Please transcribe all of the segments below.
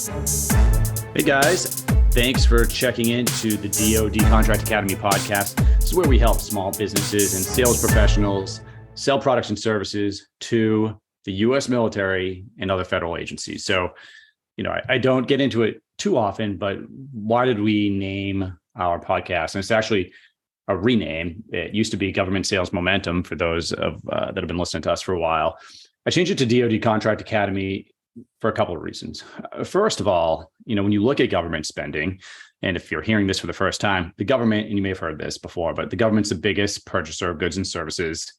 Hey guys, thanks for checking in to the DoD Contract Academy podcast. This is where we help small businesses and sales professionals sell products and services to the U.S. military and other federal agencies. So, I don't get into it too often, but why did we name our podcast? And it's actually a rename. It used to be Government Sales Momentum for those of that have been listening to us for a while. I changed it to DoD Contract Academy for a couple of reasons. First of all, when you look at government spending, and if you're hearing this for the first time, the government, and you may have heard this before, but the government's the biggest purchaser of goods and services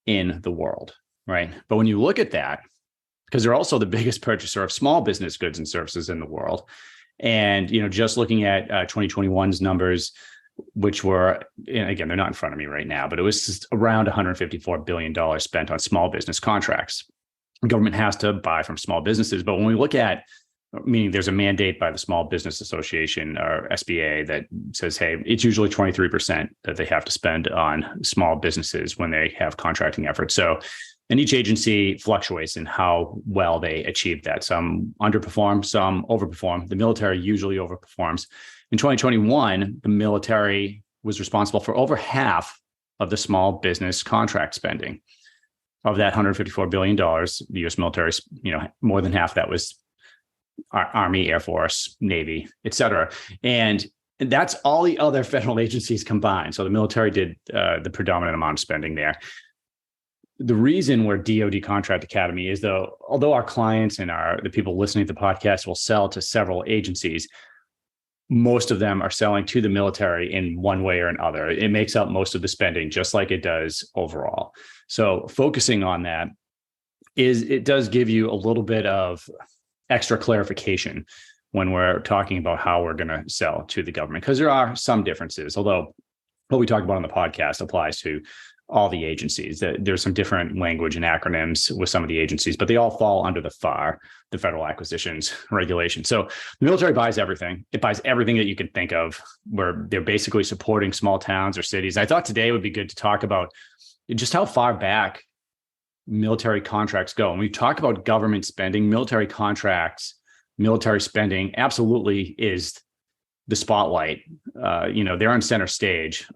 in the world, right? But when you look at that, because they're also the biggest purchaser of small business goods and services in the world, and just looking at 2021's numbers, which were, and again, they're not in front of me right now, but it was just around $154 billion spent on small business contracts. The government has to buy from small businesses. But when we look at, meaning there's a mandate by the Small Business Association or SBA that says, hey, it's usually 23% that they have to spend on small businesses when they have contracting efforts. So, and each agency fluctuates in how well they achieve that. Some underperform, some overperform. The military usually overperforms. In 2021, the military was responsible for over half of the small business contract spending. Of that $154 billion, the U.S. military, more than half that was Army, Air Force, Navy, et cetera. And that's all the other federal agencies combined. So the military did the predominant amount of spending there. The reason we're DoD Contract Academy is, although our clients and the people listening to the podcast will sell to several agencies, most of them are selling to the military in one way or another. It makes up most of the spending, just like it does overall. So focusing on that it does give you a little bit of extra clarification when we're talking about how we're going to sell to the government, because there are some differences, although what we talk about on the podcast applies to all the agencies. There's some different language and acronyms with some of the agencies, but they all fall under the FAR, the Federal Acquisitions Regulation. So the military buys everything. It buys everything that you can think of, where they're basically supporting small towns or cities. I thought today would be good to talk about just how far back military contracts go. When we talk about government spending, military contracts, military spending absolutely is the spotlight. They're on center stage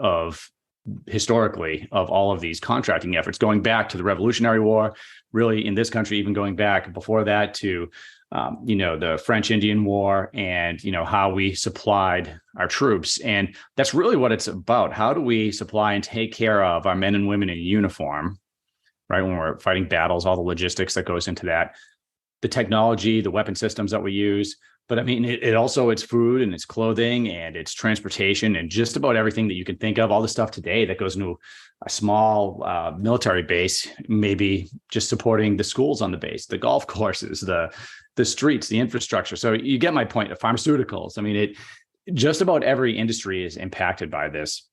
historically of all of these contracting efforts, going back to the Revolutionary War, really in this country, even going back before that to, the French Indian War, and, how we supplied our troops. And that's really what it's about. How do we supply and take care of our men and women in uniform, right? When we're fighting battles, all the logistics that goes into that, the technology, the weapon systems that we use. But I mean, it also, it's food and it's clothing and it's transportation and just about everything that you can think of, all the stuff today that goes into a small military base, maybe just supporting the schools on the base, the golf courses, the streets, the infrastructure. So you get my point. Pharmaceuticals. I mean, just about every industry is impacted by this.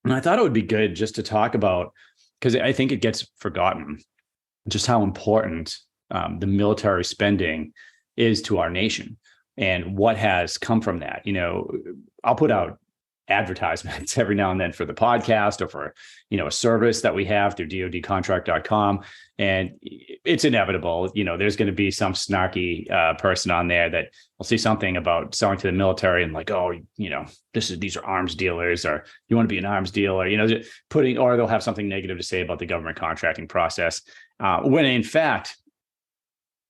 And I thought it would be good just to talk about, because I think it gets forgotten, just how important the military spending is to our nation. And what has come from that. I'll put out advertisements every now and then for the podcast or for, a service that we have through dodcontract.com. And it's inevitable, there's going to be some snarky person on there that will see something about selling to the military and like, oh, these are arms dealers, or you want to be an arms dealer, or they'll have something negative to say about the government contracting process. When in fact,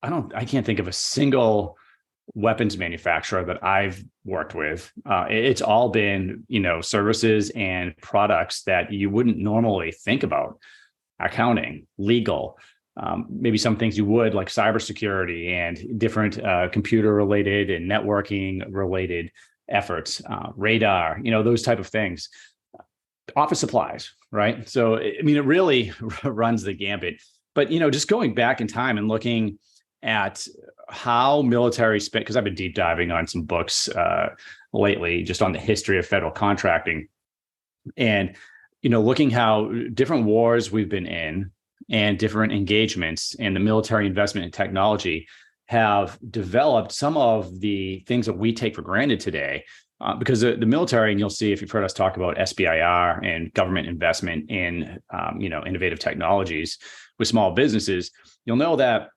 I can't think of a single weapons manufacturer that I've worked with. It's all been, services and products that you wouldn't normally think about: accounting, legal, maybe some things you would, like cybersecurity and different computer related and networking related efforts, radar, those type of things. Office supplies, right? So, I mean, it really runs the gambit. But, just going back in time and looking at how military spent, because I've been deep diving on some books lately, just on the history of federal contracting, and looking how different wars we've been in and different engagements and the military investment in technology have developed some of the things that we take for granted today. Because the military, and you'll see if you've heard us talk about SBIR and government investment in innovative technologies with small businesses, you'll know that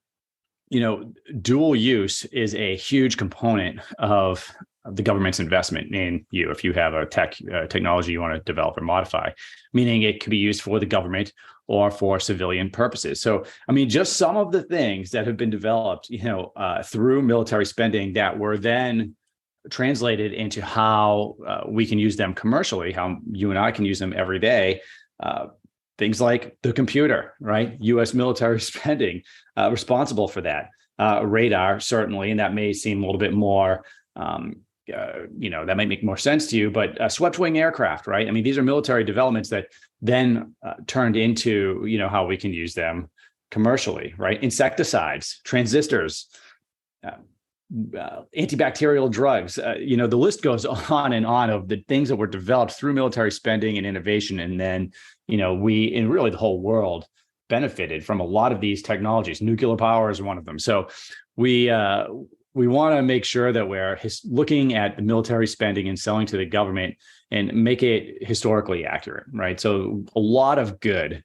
dual use is a huge component of the government's investment in you. If you have a technology you want to develop or modify, meaning it could be used for the government or for civilian purposes. So, just some of the things that have been developed, through military spending that were then translated into how we can use them commercially, how you and I can use them every day. Things like the computer, right? U.S. military spending responsible for that. Radar, certainly, and that may seem a little bit more, that might make more sense to you, but swept wing aircraft, right? These are military developments that then turned into, how we can use them commercially, right? Insecticides, transistors, antibacterial drugs, the list goes on and on of the things that were developed through military spending and innovation. And then, we, and really the whole world, benefited from a lot of these technologies. Nuclear power is one of them. So we want to make sure that we're looking at the military spending and selling to the government and make it historically accurate, right? So a lot of good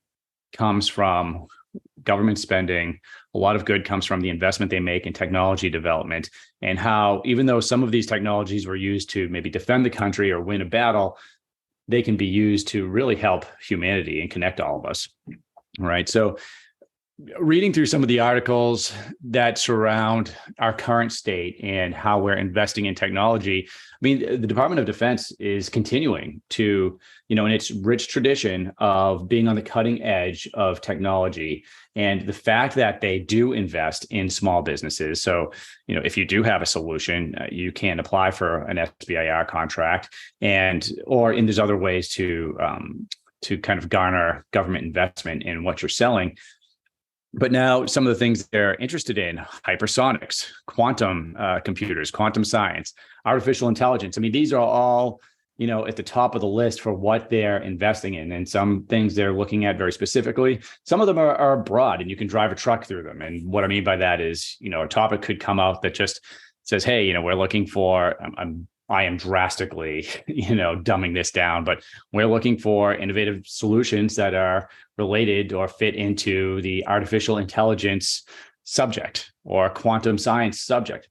comes from government spending. A lot of good comes from the investment they make in technology development, and how, even though some of these technologies were used to maybe defend the country or win a battle, they can be used to really help humanity and connect all of us, right? So reading through some of the articles that surround our current state and how we're investing in technology, the Department of Defense is continuing to, in its rich tradition of being on the cutting edge of technology, and the fact that they do invest in small businesses. So, if you do have a solution, you can apply for an SBIR contract, or there's other ways to kind of garner government investment in what you're selling. But now some of the things they're interested in: hypersonics, quantum computers, quantum science, artificial intelligence. These are all, at the top of the list for what they're investing in. And some things they're looking at very specifically. Some of them are broad, and you can drive a truck through them. And what I mean by that is, a topic could come out that just says, hey, we're looking for, I am drastically, dumbing this down, but we're looking for innovative solutions that are related or fit into the artificial intelligence subject or quantum science subject.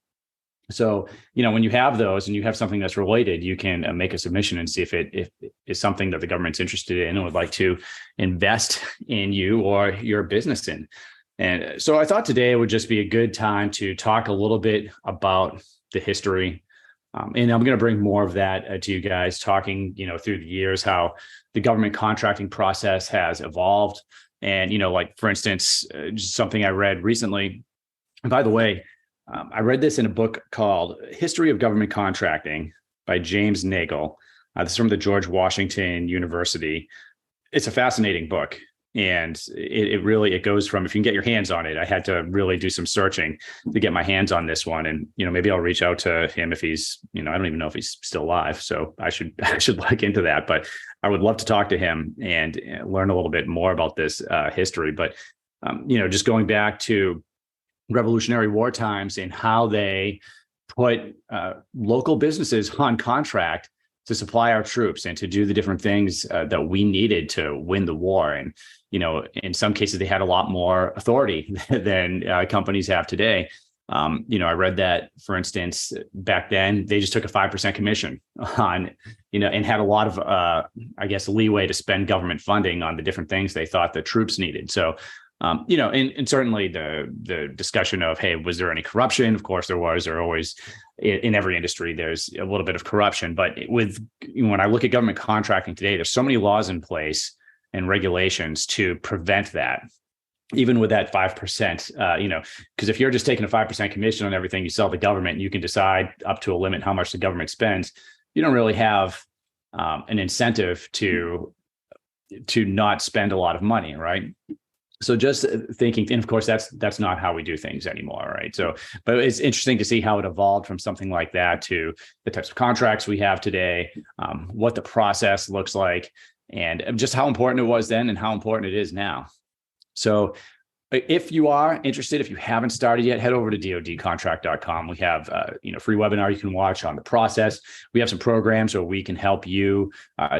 So, when you have those and you have something that's related, you can make a submission and see if it is something that the government's interested in and would like to invest in you or your business in. And so I thought today would just be a good time to talk a little bit about the history. And I'm going to bring more of that to you guys, talking, through the years, how the government contracting process has evolved. And, for instance, just something I read recently. And by the way, I read this in a book called History of Government Contracting by James Nagel. This is from the George Washington University. It's a fascinating book. And it goes from, if you can get your hands on it, I had to really do some searching to get my hands on this one. And, maybe I'll reach out to him if he's, I don't even know if he's still alive. So I should look into that, but I would love to talk to him and learn a little bit more about this history. But, just going back to Revolutionary War times and how they put local businesses on contract to supply our troops and to do the different things that we needed to win the war. And, in some cases, they had a lot more authority than companies have today. I read that, for instance, back then, they just took a 5% commission on, and had a lot of, leeway to spend government funding on the different things they thought the troops needed. So, and certainly the discussion of, hey, was there any corruption? Of course there was. There always, in every industry, there's a little bit of corruption. But when I look at government contracting today, there's so many laws in place and regulations to prevent that. Even with that 5%, because if you're just taking a 5% commission on everything you sell to the government, you can decide up to a limit how much the government spends. You don't really have an incentive to not spend a lot of money, right? So just thinking, and of course, that's not how we do things anymore, right? So, but it's interesting to see how it evolved from something like that to the types of contracts we have today, what the process looks like, and just how important it was then and how important it is now. So If you are interested, if you haven't started yet, head over to dodcontract.com. We have free webinar you can watch on the process. We have some programs where we can help you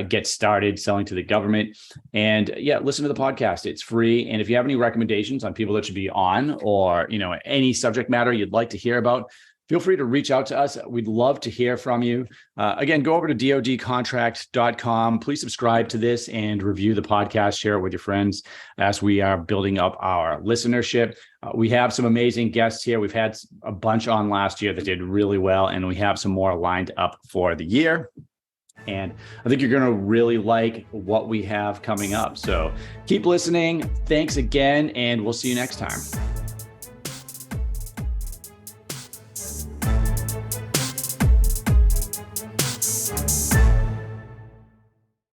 get started selling to the government. And listen to the podcast. It's free. And if you have any recommendations on people that should be on, or any subject matter you'd like to hear about, feel free to reach out to us. We'd love to hear from you. Again, go over to dodcontract.com. Please subscribe to this and review the podcast. Share it with your friends as we are building up our listenership. We have some amazing guests here. We've had a bunch on last year that did really well, and we have some more lined up for the year. And I think you're going to really like what we have coming up. So keep listening. Thanks again, and we'll see you next time.